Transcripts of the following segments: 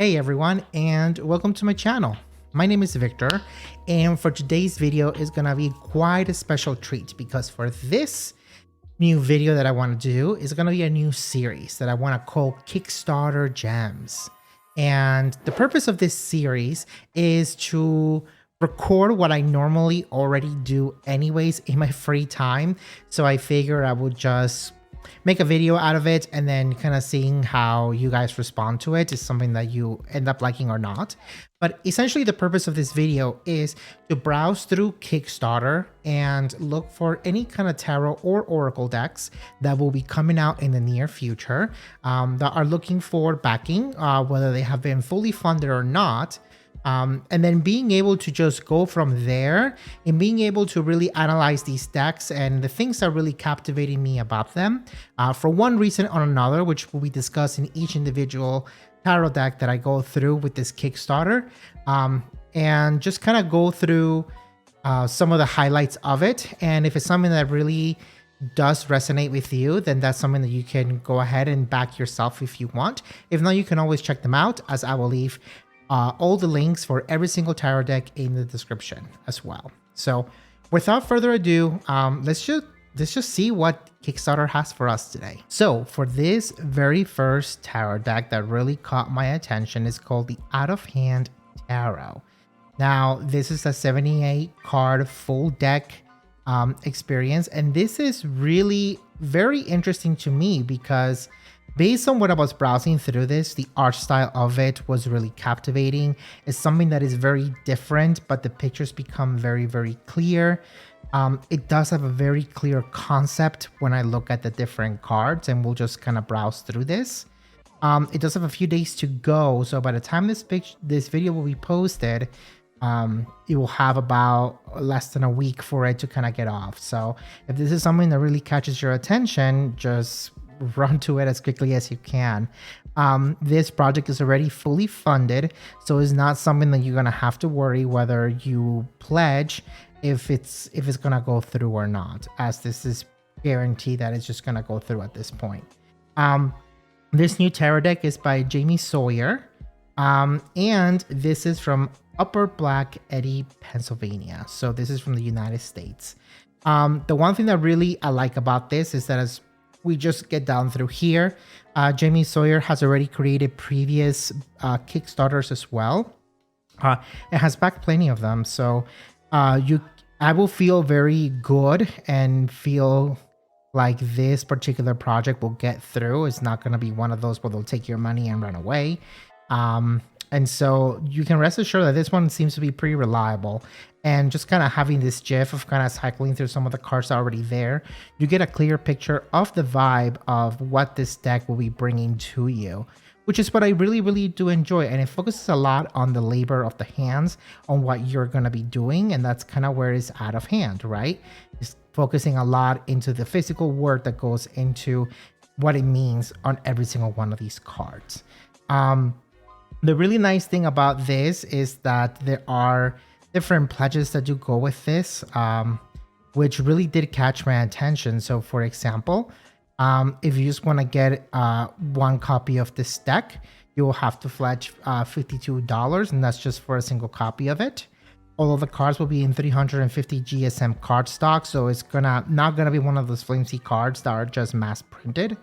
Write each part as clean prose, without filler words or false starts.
Hey everyone, and welcome to my channel. My name is Victor, and for today's video is gonna be quite a special treat because for this new video that I want to do is gonna be a new series that I want to call Kickstarter Gems. And the purpose of this series is to record what I normally already do anyways in my free time. So I figure I would just make a video out of it and then kind of seeing how you guys respond to it is something that you end up liking or not. But essentially the purpose of this video is to browse through Kickstarter and look for any kind of tarot or oracle decks that will be coming out in the near future that are looking for backing, whether they have been fully funded or not. And then being able to just go from there and being able to really analyze these decks and the things that really captivating me about them for one reason or another, which will be discussed in each individual tarot deck that I go through with this Kickstarter, and just kind of go through some of the highlights of it. And if it's something that really does resonate with you, then that's something that you can go ahead and back yourself if you want. If not, you can always check them out, as I will leave all the links for every single tarot deck in the description as well. So without further ado, let's just see what Kickstarter has for us today. So for this very first tarot deck that really caught my attention is called the Out of Hand Tarot. Now this is a 78 card full deck experience, and this is really very interesting to me because based on what I was browsing through this, the art style of it was really captivating. It's something that is very different, but the pictures become very, very clear. It does have a very clear concept when I look at the different cards, and we'll just kind of browse through this. It does have a few days to go, so by the time this video will be posted, it will have about less than a week for it to kind of get off. So if this is something that really catches your attention, just run to it as quickly as you can. This project is already fully funded, so it's not something that you're gonna have to worry whether you pledge if it's gonna go through or not, as this is guaranteed that it's just gonna go through at this point. This new tarot deck is by Jamie Sawyer, and this is from Upper Black Eddy, Pennsylvania. So this is from the United States. The one thing that really I like about this is that as we just get down through here, Jamie Sawyer has already created previous Kickstarters as well. It has backed plenty of them, so I will feel very good and feel like this particular project will get through. It's not going to be one of those where they'll take your money and run away. And so you can rest assured that this one seems to be pretty reliable. And just kind of having this gif of kind of cycling through some of the cards already there, you get a clear picture of the vibe of what this deck will be bringing to you, which is what I really, really do enjoy. And it focuses a lot on the labor of the hands, on what you're going to be doing. And that's kind of where it's out of hand, right? It's focusing a lot into the physical work that goes into what it means on every single one of these cards. The really nice thing about this is that there are different pledges that do go with this, which really did catch my attention. So for example, if you just want to get one copy of this deck, you will have to pledge $52, and that's just for a single copy of it. All of the cards will be in 350 GSM cardstock, so it's not gonna be one of those flimsy cards that are just mass printed.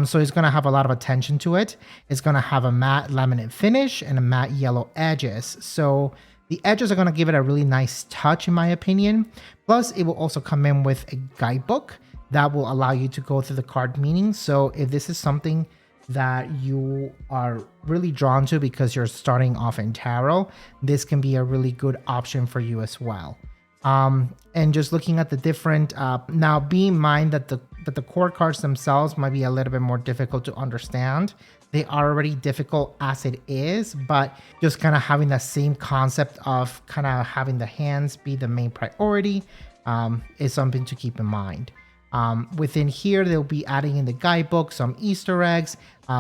So it's going to have a lot of attention to it. It's going to have a matte laminate finish and a matte yellow edges. So the edges are going to give it a really nice touch, in my opinion. Plus, it will also come in with a guidebook that will allow you to go through the card meanings. So if this is something that you are really drawn to because you're starting off in tarot, this can be a really good option for you as well. And just looking at the different, now bear in mind that the core cards themselves might be a little bit more difficult to understand. They are already difficult as it is, but just kind of having that same concept of kind of having the hands be the main priority is something to keep in mind. Within here, they'll be adding in the guidebook, some Easter eggs,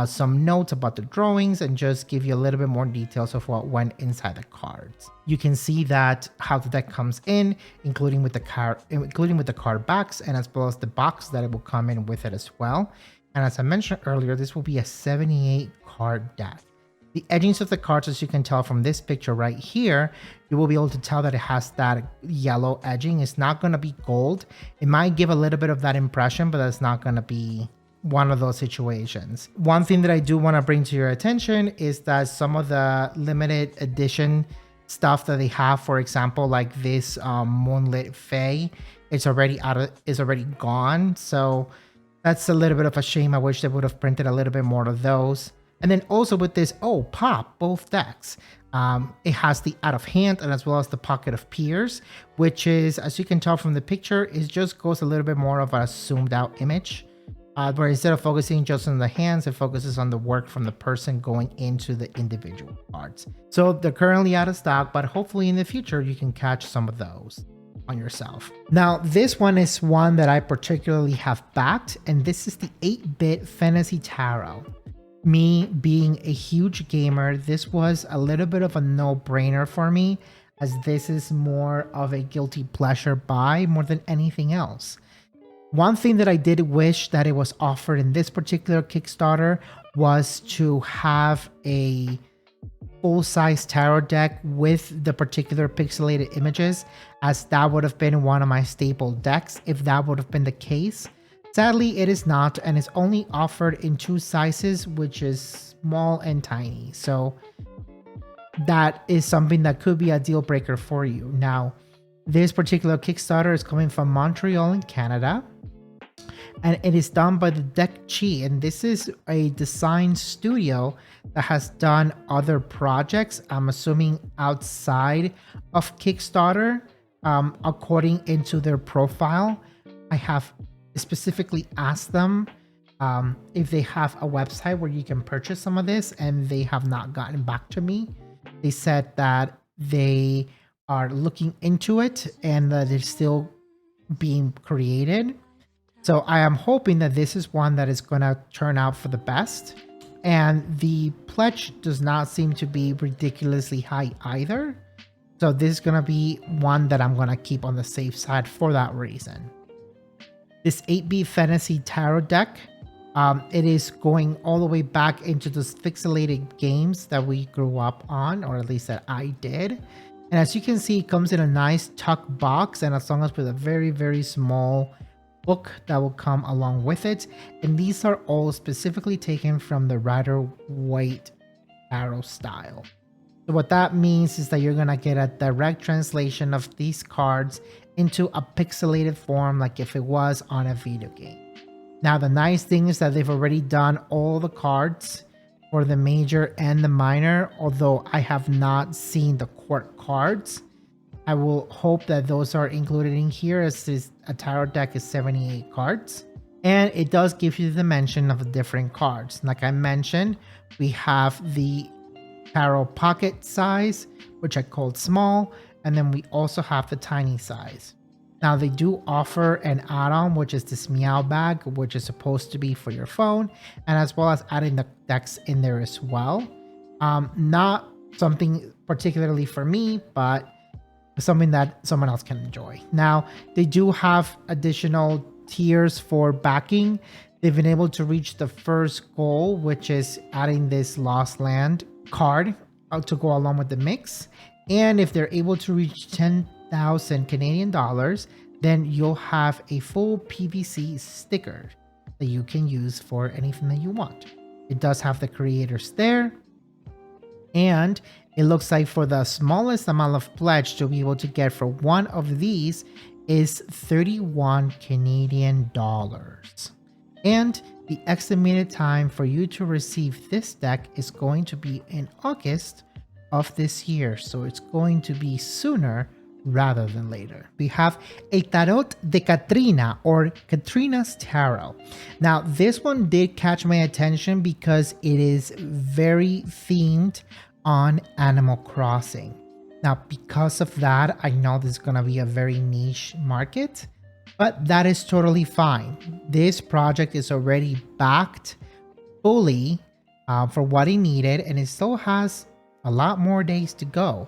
some notes about the drawings, and just give you a little bit more details of what went inside the cards. You can see that how the deck comes in, including with the card backs, and as well as the box that it will come in with it as well. And as I mentioned earlier, this will be a 78 card deck. The edgings of the cards, as you can tell from this picture right here, you will be able to tell that it has that yellow edging. It's not going to be gold. It might give a little bit of that impression, but that's not going to be one of those situations. One thing that I do want to bring to your attention is that some of the limited edition stuff that they have, for example, like this Moonlit Fae, it's already gone. So that's a little bit of a shame. I wish they would have printed a little bit more of those. And then also with this, pop, both decks. It has the Out of Hand and as well as the Pocket of Peers, which is, as you can tell from the picture, it just goes a little bit more of a zoomed out image. Where instead of focusing just on the hands, it focuses on the work from the person going into the individual cards. So they're currently out of stock, but hopefully in the future you can catch some of those on yourself. Now, this one is one that I particularly have backed, and this is the 8-bit Fantasy Tarot. Me being a huge gamer, this was a little bit of a no-brainer for me, as this is more of a guilty pleasure buy more than anything else. One thing that I did wish that it was offered in this particular Kickstarter was to have a full-size tarot deck with the particular pixelated images, as that would have been one of my staple decks if that would have been the case. Sadly, it is not, and it's only offered in 2 sizes, which is small and tiny. So that is something that could be a deal breaker for you. Now, this particular Kickstarter is coming from Montreal in Canada, and it is done by the Deck Chi, and this is a design studio that has done other projects, I'm assuming outside of Kickstarter, according into their profile. I have specifically asked them if they have a website where you can purchase some of this, and they have not gotten back to me. They said that they are looking into it and that it's still being created. So I am hoping that this is one that is going to turn out for the best. And the pledge does not seem to be ridiculously high either. So this is going to be one that I'm going to keep on the safe side for that reason. This 8-bit Fantasy Tarot deck, it is going all the way back into those pixelated games that we grew up on, or at least that I did. And as you can see, it comes in a nice tuck box, and as long as with a very, very small book that will come along with it. And these are all specifically taken from the Rider-Waite Tarot style. So what that means is that you're gonna get a direct translation of these cards into a pixelated form, like if it was on a video game. Now, the nice thing is that they've already done all the cards for the major and the minor, although I have not seen the court cards. I will hope that those are included in here, as this a tarot deck is 78 cards. And it does give you the dimension of the different cards. Like I mentioned, we have the tarot pocket size, which I called small, and then we also have the tiny size. Now, they do offer an add-on, which is this Meow bag, which is supposed to be for your phone, and as well as adding the decks in there as well. Not something particularly for me, but something that someone else can enjoy. Now, they do have additional tiers for backing. They've been able to reach the first goal, which is adding this Lost Land card to go along with the mix. And if they're able to reach 10,000 Canadian dollars, then you'll have a full PVC sticker that you can use for anything that you want. It does have the creators there. And it looks like for the smallest amount of pledge to be able to get for one of these is 31 Canadian dollars. And the estimated time for you to receive this deck is going to be in August of this year. So it's going to be sooner rather than later. We have a Tarot de Katrina, or Katrina's Tarot. Now, this one did catch my attention because it is very themed on Animal Crossing. Now, because of that, I know this is going to be a very niche market, but that is totally fine. This project is already backed fully for what it needed, and it still has a lot more days to go.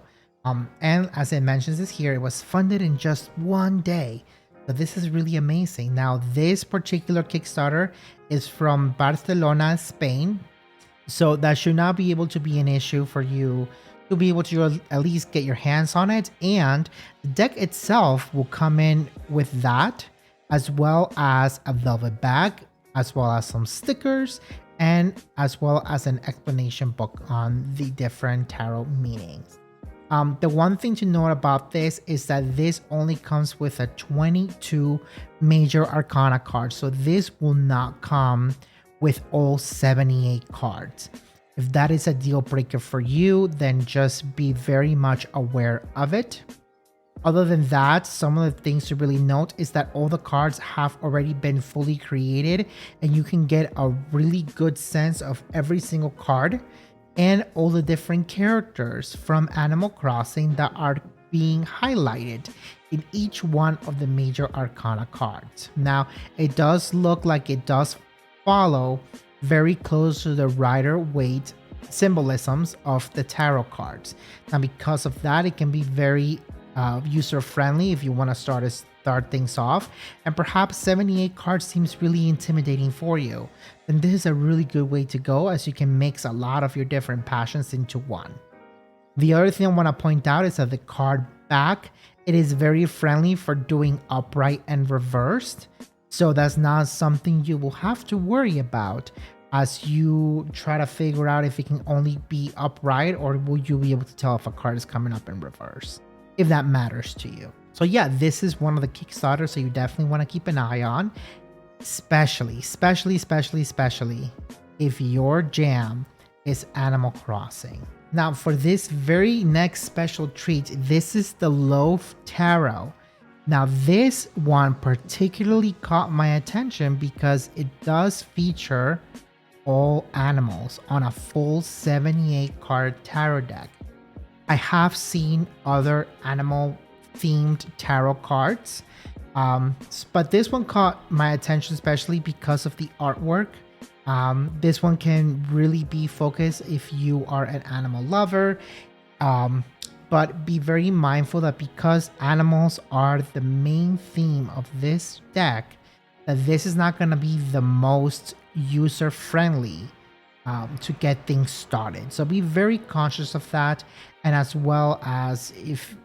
And as it mentions this here, it was funded in just 1 day. So this is really amazing. Now, this particular Kickstarter is from Barcelona, Spain. So that should not be able to be an issue for you to be able to at least get your hands on it. And the deck itself will come in with that, as well as a velvet bag, as well as some stickers, and as well as an explanation book on the different tarot meanings. The one thing to note about this is that this only comes with a 22 major arcana cards. So this will not come with all 78 cards. If that is a deal breaker for you, then just be very much aware of it. Other than that, some of the things to really note is that all the cards have already been fully created, and you can get a really good sense of every single card and all the different characters from Animal Crossing that are being highlighted in each one of the major arcana cards. Now, it does look like it does follow very close to the Rider-Waite symbolisms of the tarot cards. Now, because of that, it can be very user-friendly if you want to start things off, and perhaps 78 cards seems really intimidating for you, then this is a really good way to go, as you can mix a lot of your different passions into one. The other thing I want to point out is that the card back, it is very friendly for doing upright and reversed, so that's not something you will have to worry about as you try to figure out if it can only be upright, or will you be able to tell if a card is coming up in reverse, if that matters to you. So yeah, this is one of the Kickstarters, so you definitely want to keep an eye on, especially if your jam is Animal Crossing. Now, for this very next special treat, this is the Loaf Tarot. Now, this one particularly caught my attention because it does feature all animals on a full 78 card tarot deck. I have seen other animal themed tarot cards, but this one caught my attention especially because of the artwork. This one can really be focused if you are an animal lover, but be very mindful that because animals are the main theme of this deck, that this is not going to be the most user friendly to get things started. So be very conscious of that, and as well as if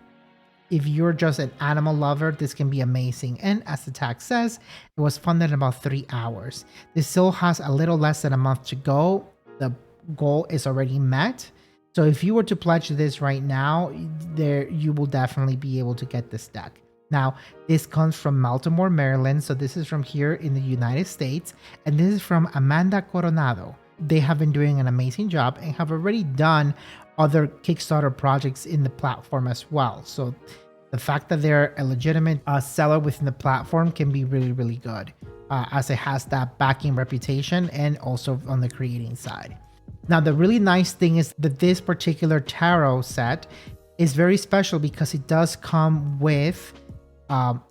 you're just an animal lover, this can be amazing. And as the tag says, it was funded in about 3 hours. This still has a little less than a month to go. The goal is already met. So if you were to pledge this right now, you will definitely be able to get this deck. Now, this comes from Baltimore, Maryland. So this is from here in the United States. And this is from Amanda Coronado. They have been doing an amazing job and have already done other Kickstarter projects in the platform as well. So the fact that they're a legitimate seller within the platform can be really, really good, as it has that backing reputation and also on the creating side. Now, the really nice thing is that this particular tarot set is very special because it does come with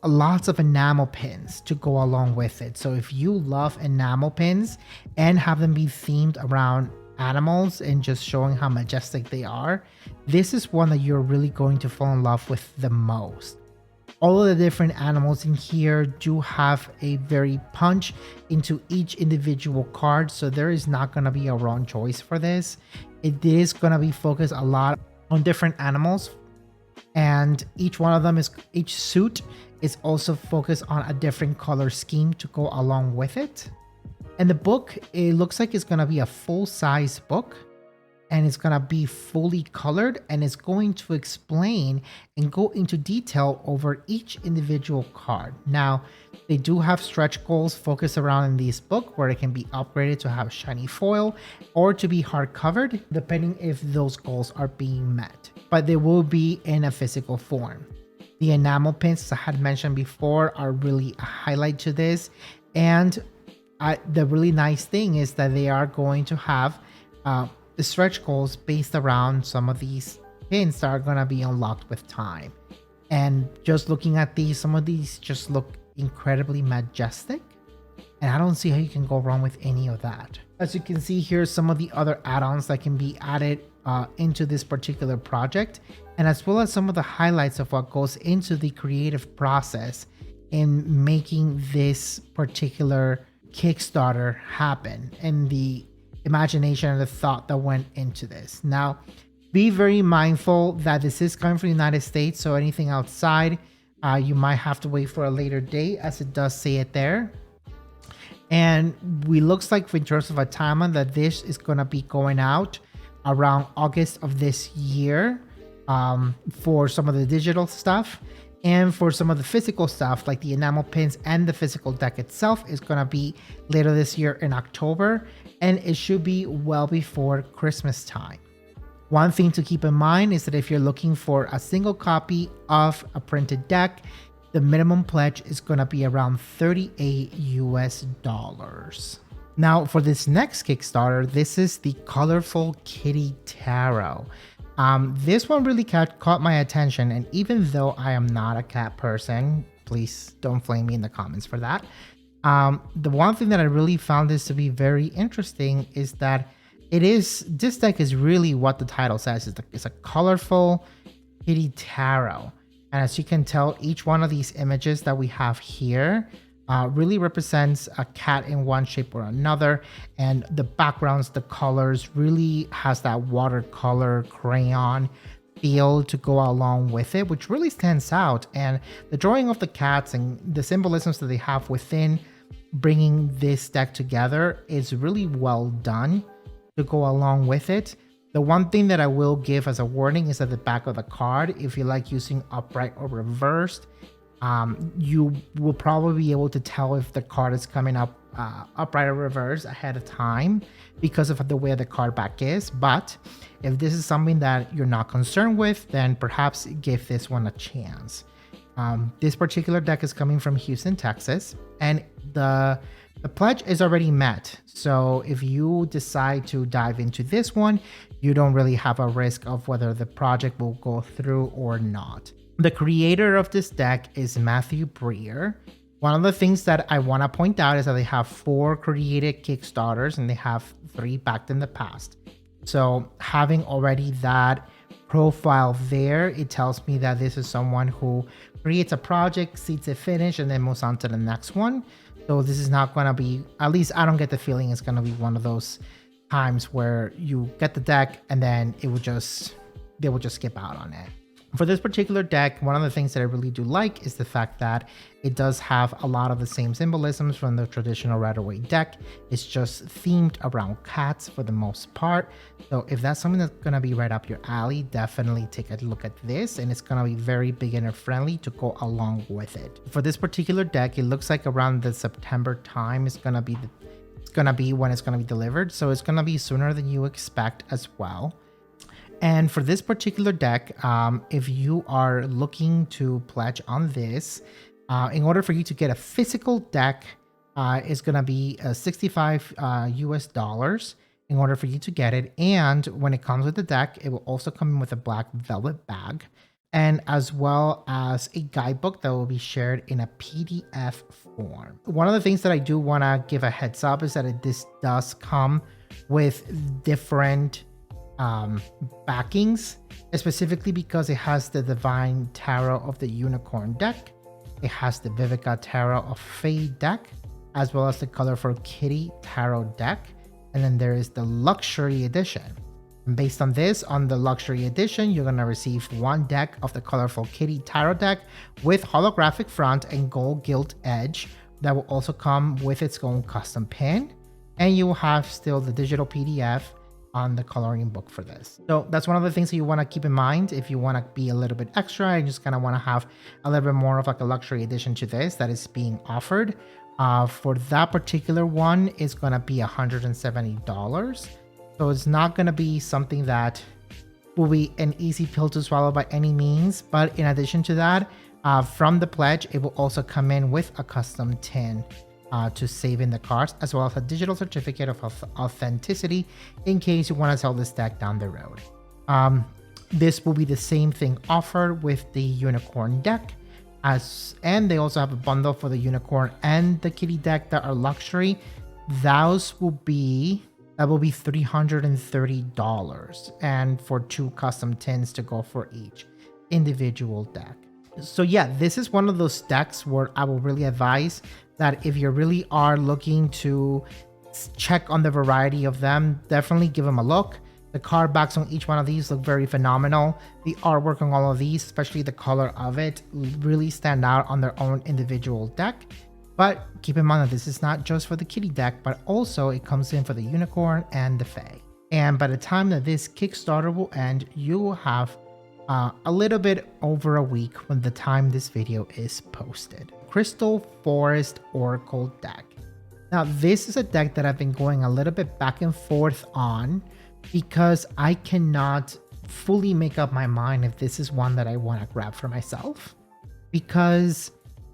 lots of enamel pins to go along with it. So if you love enamel pins and have them be themed around animals and just showing how majestic they are, this is one that you're really going to fall in love with the most. All of the different animals in here do have a very punch into each individual card, so there is not going to be a wrong choice for this. It is going to be focused a lot on different animals, and each suit is also focused on a different color scheme to go along with it. And the book, it looks like it's going to be a full-size book, and it's going to be fully colored, and it's going to explain and go into detail over each individual card. Now, they do have stretch goals focused around in this book where it can be upgraded to have shiny foil or to be hard covered, depending if those goals are being met. But they will be in a physical form. The enamel pins, as I had mentioned before, are really a highlight to this. And the really nice thing is that they are going to have the stretch goals based around some of these pins that are going to be unlocked with time. And just looking at these, some of these just look incredibly majestic, and I don't see how you can go wrong with any of that. As you can see here, some of the other add-ons that can be added into this particular project, and as well as some of the highlights of what goes into the creative process in making this particular Kickstarter happen, and the imagination and the thought that went into this. Now, be very mindful that this is coming from the United States, so anything outside, you might have to wait for a later date, as it does say it there. And we looks like, in terms of a timeline, that this is going to be going out around August of this year, for some of the digital stuff. And for some of the physical stuff, like the enamel pins and the physical deck itself, is going to be later this year in October, and it should be well before Christmas time. One thing to keep in mind is that if you're looking for a single copy of a printed deck, the minimum pledge is going to be around $38 US. Now, for this next Kickstarter, this is the Colorful Kitty Tarot. This one really caught my attention, and even though I am not a cat person, please don't flame me in the comments for that. The one thing that I really found this to be very interesting is that this deck is really what the title says. It's a colorful kitty tarot. And as you can tell, each one of these images that we have here really represents a cat in one shape or another, and the backgrounds, the colors, really has that watercolor crayon feel to go along with it, which really stands out. And the drawing of the cats and the symbolisms that they have within bringing this deck together is really well done to go along with it. The one thing that I will give as a warning is at the back of the card, if you like using upright or reversed, you will probably be able to tell if the card is coming up upright or reverse ahead of time because of the way the card back is. But if this is something that you're not concerned with, then perhaps give this one a chance. This particular deck is coming from Houston, Texas, and the pledge is already met. So if you decide to dive into this one, you don't really have a risk of whether the project will go through or not. The creator of this deck is Matthew Breer. One of the things that I want to point out is that they have 4 created Kickstarters and they have 3 backed in the past. So having already that profile there, it tells me that this is someone who creates a project, sees it finish, and then moves on to the next one. So this is not going to be, at least I don't get the feeling it's going to be one of those times where you get the deck and then they will just skip out on it. For this particular deck, one of the things that I really do like is the fact that it does have a lot of the same symbolisms from the traditional Rider-Waite deck. It's just themed around cats for the most part. So if that's something that's going to be right up your alley, definitely take a look at this, and it's going to be very beginner friendly to go along with it. For this particular deck, it looks like around the September time is going to be when it's going to be delivered. So it's going to be sooner than you expect as well. And for this particular deck, if you are looking to pledge on this, in order for you to get a physical deck, it's going to be $65 US in order for you to get it. And when it comes with the deck, it will also come in with a black velvet bag, and as well as a guidebook that will be shared in a PDF form. One of the things that I do want to give a heads up is that this does come with different backings, specifically because it has the Divine Tarot of the Unicorn deck, it has the Vivica Tarot of Fae deck, as well as the Colorful Kitty Tarot deck, and then there is the Luxury Edition. And based on this, on the Luxury Edition, you're going to receive 1 deck of the Colorful Kitty Tarot deck with holographic front and gold gilt edge that will also come with its own custom pin, and you will have still the digital PDF on the coloring book for this. So that's one of the things that you want to keep in mind if you want to be a little bit extra and just kind of want to have a little bit more of like a luxury addition to this that is being offered. For that particular one, it's going to be $170. So it's not going to be something that will be an easy pill to swallow by any means. But in addition to that, from the pledge, it will also come in with a custom tin to save in the cards, as well as a digital certificate of authenticity in case you want to sell this deck down the road. This will be the same thing offered with the Unicorn deck, and they also have a bundle for the Unicorn and the Kitty deck that are luxury. Those will be $330, and for 2 custom tins to go for each individual deck. So yeah, this is one of those decks where I will really advise that if you really are looking to check on the variety of them. Definitely give them a look. The card backs on each one of these look very phenomenal. The artwork on all of these, especially the color of it, really stand out on their own individual deck. But keep in mind that this is not just for the kitty deck, but also it comes in for the unicorn and the fae. And by the time that this Kickstarter will end, you will have a little bit over a week when the time this video is posted. Crystal Forest Oracle deck. Now, this is a deck that I've been going a little bit back and forth on because I cannot fully make up my mind if this is one that I want to grab for myself. Because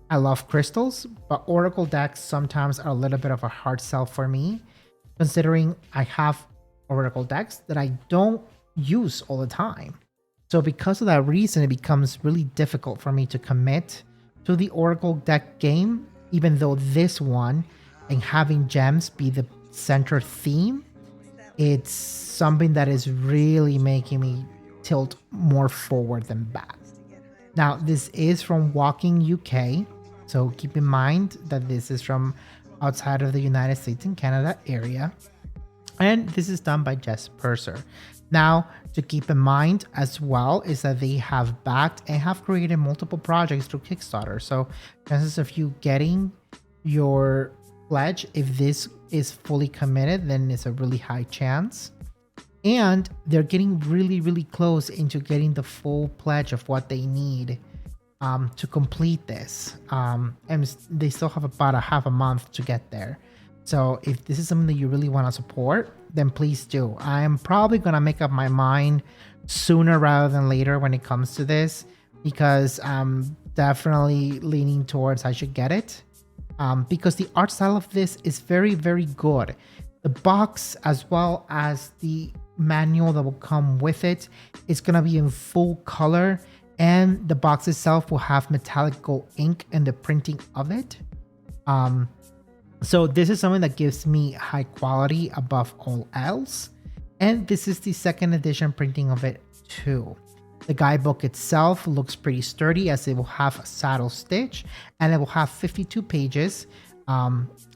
I love crystals, but Oracle decks sometimes are a little bit of a hard sell for me, considering I have Oracle decks that I don't use all the time. So because of that reason, it becomes really difficult for me to commit to the Oracle deck game, even though this one and having gems be the center theme, it's something that is really making me tilt more forward than back. Now, this is from Walking UK, so keep in mind that this is from outside of the United States and Canada area. And this is done by Jess Purser. Now, to keep in mind as well is that they have backed and have created multiple projects through Kickstarter. So chances of you getting your pledge, if this is fully committed, then it's a really high chance. And they're getting really, really close into getting the full pledge of what they need to complete this. And they still have about a half a month to get there. So if this is something that you really want to support, then please do. I'm probably going to make up my mind sooner rather than later when it comes to this, because I'm definitely leaning towards I should get it. Because the art style of this is very, very good. The box, as well as the manual that will come with it, is going to be in full color, and the box itself will have metallic gold ink in the printing of it. So this is something that gives me high quality above all else. And this is the second edition printing of it too. The guidebook itself looks pretty sturdy, as it will have a saddle stitch, and it will have 52 pages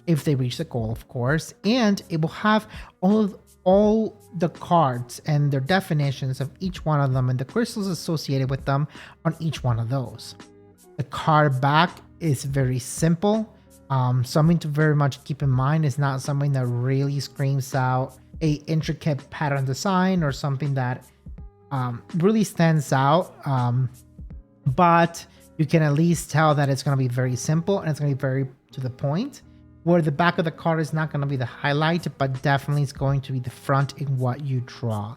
if they reach the goal, of course. And it will have all the cards and their definitions of each one of them and the crystals associated with them on each one of those. The card back is very simple. Something to very much keep in mind is not something that really screams out a intricate pattern design or something that really stands out, but you can at least tell that it's going to be very simple and it's going to be very to the point, where the back of the card is not going to be the highlight, but definitely it's going to be the front in what you draw.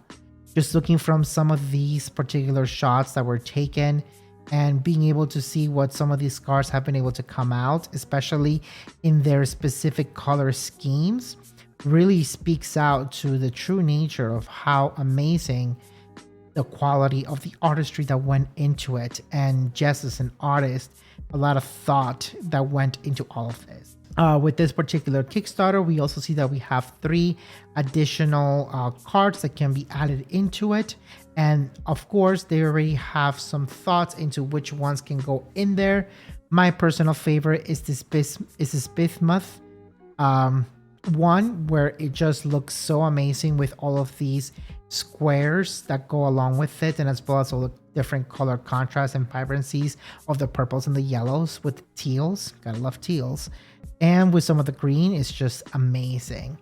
Just looking from some of these particular shots that were taken and being able to see what some of these cards have been able to come out, especially in their specific color schemes, really speaks out to the true nature of how amazing the quality of the artistry that went into it. And just as an artist, a lot of thought that went into all of this. With this particular Kickstarter, we also see that we have 3 additional cards that can be added into it. And of course, they already have some thoughts into which ones can go in there. My personal favorite is this bismuth one, where it just looks so amazing with all of these squares that go along with it, and as well as all the different color contrasts and vibrancies of the purples and the yellows with teals. Gotta love teals. And with some of the green, it's just amazing.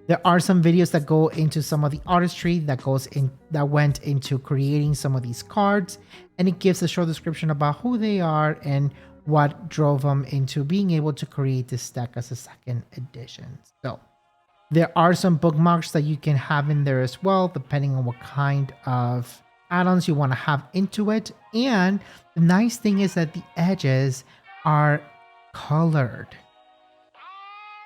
There are some videos that go into some of the artistry that went into creating some of these cards, and it gives a short description about who they are and what drove them into being able to create this deck as a second edition. So there are some bookmarks that you can have in there as well, depending on what kind of add-ons you want to have into it. And the nice thing is that the edges are colored.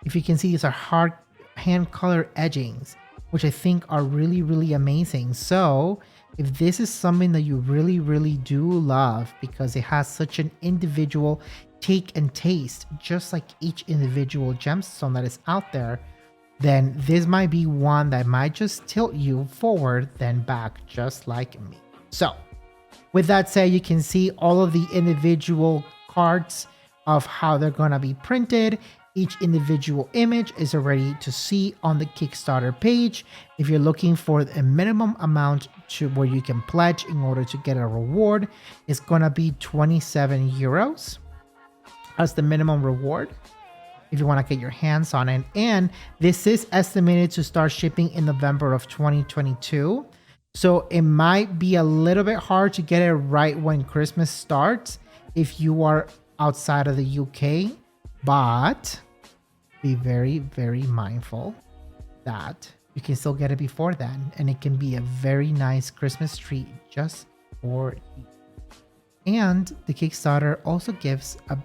If you can see, these are hard hand color edgings, which I think are really, really amazing. So if this is something that you really, really do love, because it has such an individual take and taste, just like each individual gemstone that is out there, then this might be one that might just tilt you forward then back, just like me. So with that said, you can see all of the individual cards of how they're going to be printed. Each individual image is already to see on the Kickstarter page. If you're looking for a minimum amount to where you can pledge in order to get a reward, it's gonna be 27 euros as the minimum reward if you want to get your hands on it. And this is estimated to start shipping in November of 2022. So it might be a little bit hard to get it right when Christmas starts if you are outside of the UK, but be very, very mindful that you can still get it before then, and it can be a very nice Christmas treat just for you. And the Kickstarter also gives a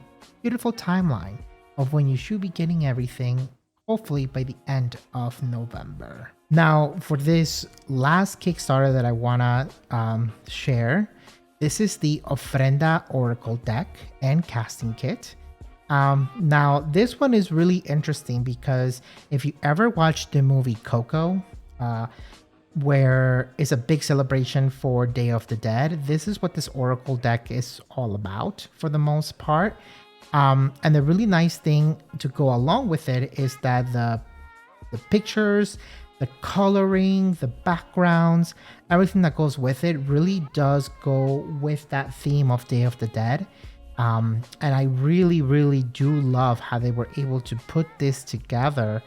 beautiful timeline of when you should be getting everything, hopefully by the end of November. Now, for this last Kickstarter that I wanna share, this is the Ofrenda Oracle deck and casting kit. Now, this one is really interesting because if you ever watched the movie Coco, where it's a big celebration for Day of the Dead, this is what this Oracle deck is all about for the most part. And the really nice thing to go along with it is that the pictures, the coloring, the backgrounds, everything that goes with it really does go with that theme of Day of the Dead. And I really, really do love how they were able to put this together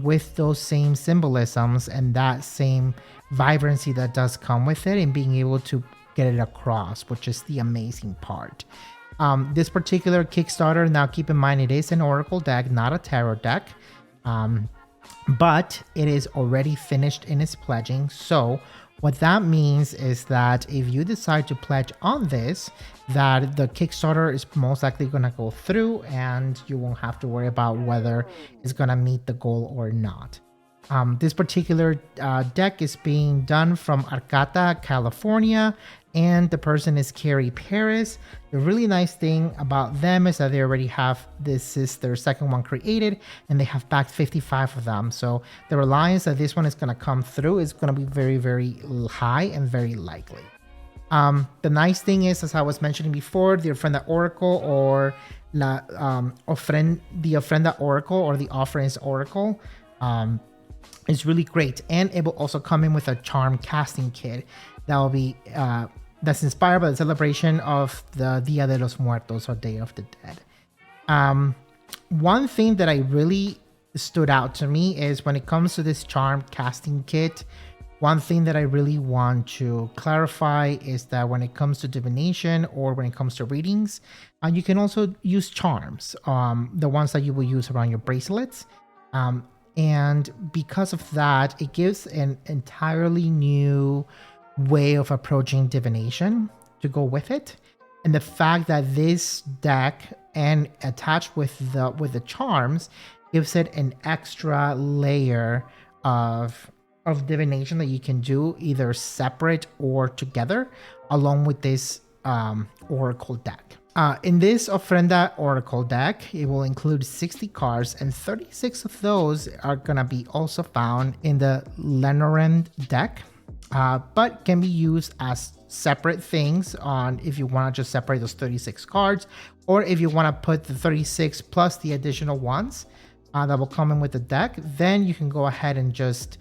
with those same symbolisms and that same vibrancy that does come with it, and being able to get it across, which is the amazing part. This particular Kickstarter, now keep in mind, it is an Oracle deck, not a tarot deck, but it is already finished in its pledging. So what that means is that if you decide to pledge on this, that the Kickstarter is most likely going to go through and you won't have to worry about whether it's going to meet the goal or not. This particular deck is being done from Arcata, California, and the person is Carrie Paris. The really nice thing about them is that they already have, this is their second one created, and they have backed 55 of them. So the reliance that this one is going to come through is going to be very, very high and very likely. The nice thing is, as I was mentioning before, the Ofrenda Oracle or the Ofrenda Oracle or the Offerings Oracle is really great, and it will also come in with a charm casting kit that will be that's inspired by the celebration of the Dia de los Muertos or Day of the Dead. One thing that I really stood out to me is when it comes to this charm casting kit, one thing that I really want to clarify is that when it comes to divination or when it comes to readings, you can also use charms, the ones that you will use around your bracelets. And because of that, it gives an entirely new way of approaching divination to go with it. And the fact that this deck and attached with the charms gives it an extra layer of divination that you can do either separate or together along with this oracle deck. In this Ofrenda Oracle deck, it will include 60 cards, and 36 of those are going to be also found in the Lenormand deck, but can be used as separate things on if you want to just separate those 36 cards, or if you want to put the 36 plus the additional ones that will come in with the deck, then you can go ahead and just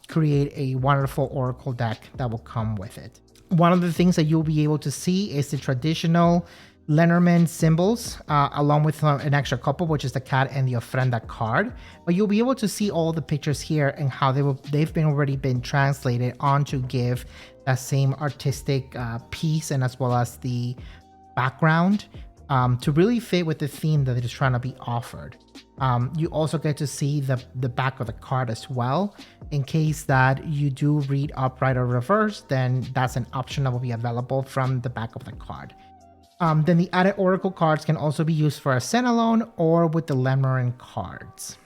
create a wonderful Oracle deck that will come with it. One of the things that you'll be able to see is the traditional Lenormand symbols, along with an extra couple, which is the cat and the Ofrenda card. But you'll be able to see all the pictures here and how they've already been translated on to give that same artistic piece, and as well as the background to really fit with the theme that is trying to be offered. You also get to see the back of the card as well. In case that you do read upright or reverse, then that's an option that will be available from the back of the card. Then the added Oracle cards can also be used for a standalone or with the Lenormand cards.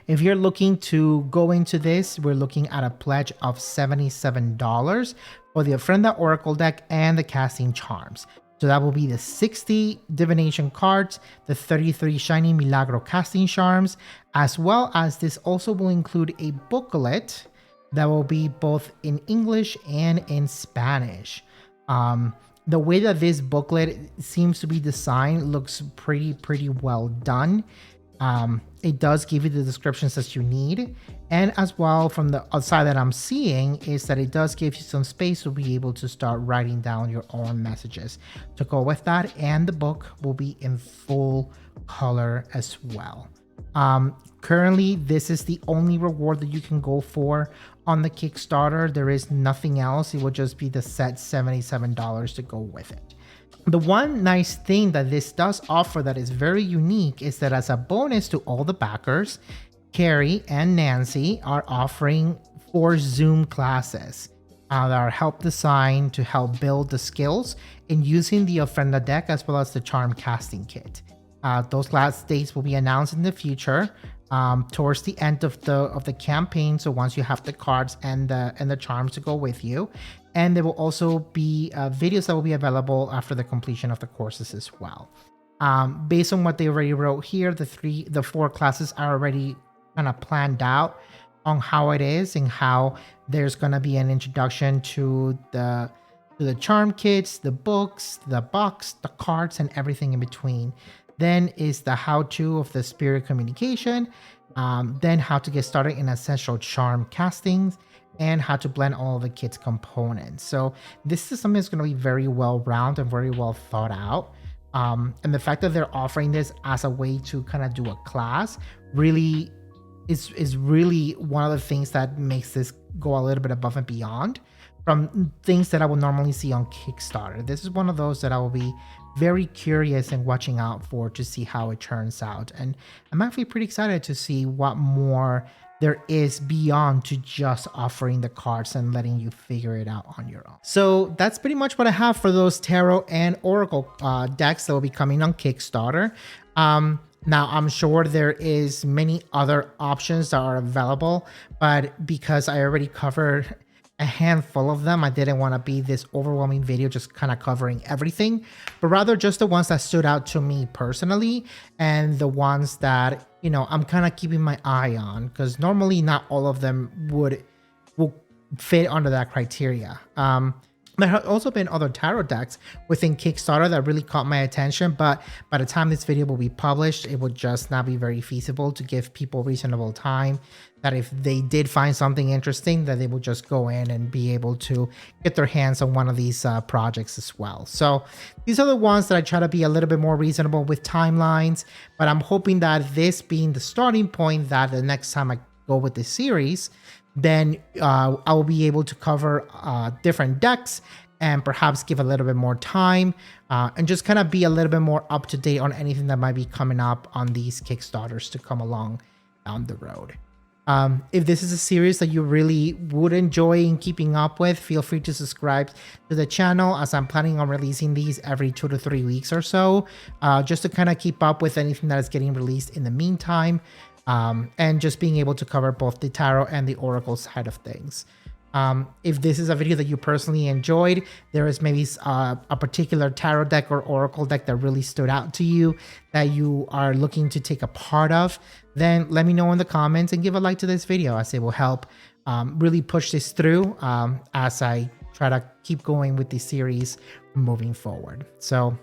If you're looking to go into this, we're looking at a pledge of $77 for the Ofrenda Oracle deck and the casting charms. So that will be the 60 divination cards, the 33 shiny Milagro casting charms, as well as this also will include a booklet that will be both in English and in Spanish. The way that this booklet seems to be designed looks pretty well done. It does give you the descriptions that you need, and as well from the outside that I'm seeing is that it does give you some space to be able to start writing down your own messages to go with that, and the book will be in full color as well. Currently, this is the only reward that you can go for on the Kickstarter. There is nothing else. It will just be the set $77 to go with it. The one nice thing that this does offer that is very unique is that as a bonus to all the backers, Carrie and Nancy are offering 4 Zoom classes that are help designed to help build the skills in using the Ofrenda deck as well as the charm casting kit. Those last dates will be announced in the future towards the end of the campaign. So once you have the cards and the charms to go with you, and there will also be videos that will be available after the completion of the courses as well. Based on what they already wrote here, the 4 classes are already kind of planned out on how it is, and how there's going to be an introduction to the charm kits, the books, the box, the cards, and everything in between. Then is the how-to of the spirit communication, then how to get started in essential charm castings, and how to blend all the kit's components. So this is something that's going to be very well rounded and very well thought out. And the fact that they're offering this as a way to kind of do a class really is really one of the things that makes this go a little bit above and beyond from things that I would normally see on Kickstarter. This is one of those that I will be very curious and watching out for to see how it turns out. And I'm actually pretty excited to see what more there is beyond to just offering the cards and letting you figure it out on your own. So that's pretty much what I have for those tarot and oracle decks that will be coming on Kickstarter. Now I'm sure there is many other options that are available, but because I already covered a handful of them, I didn't want to be this overwhelming video just kind of covering everything, but rather just the ones that stood out to me personally, and the ones that, you know, I'm kind of keeping my eye on, because normally not all of them will fit under that criteria. There have also been other tarot decks within Kickstarter that really caught my attention, but by the time this video will be published, it would just not be very feasible to give people reasonable time that if they did find something interesting, that they will just go in and be able to get their hands on one of these projects as well. So these are the ones that I try to be a little bit more reasonable with timelines, but I'm hoping that this being the starting point, that the next time I go with this series, then I will be able to cover different decks and perhaps give a little bit more time and just kind of be a little bit more up to date on anything that might be coming up on these Kickstarters to come along down the road. If this is a series that you really would enjoy in keeping up with, feel free to subscribe to the channel, as I'm planning on releasing these every 2 to 3 weeks or so, just to kind of keep up with anything that is getting released in the meantime. And just being able to cover both the tarot and the oracle side of things. If this is a video that you personally enjoyed, there is maybe a particular tarot deck or oracle deck that really stood out to you that you are looking to take a part of, then let me know in the comments and give a like to this video, as it will help really push this through as I try to keep going with this series moving forward. So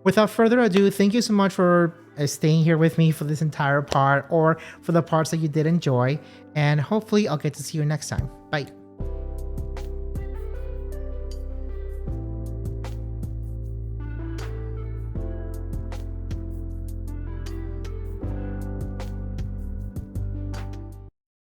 without further ado, thank you so much for staying here with me for this entire part, or for the parts that you did enjoy, and hopefully I'll get to see you next time. Bye.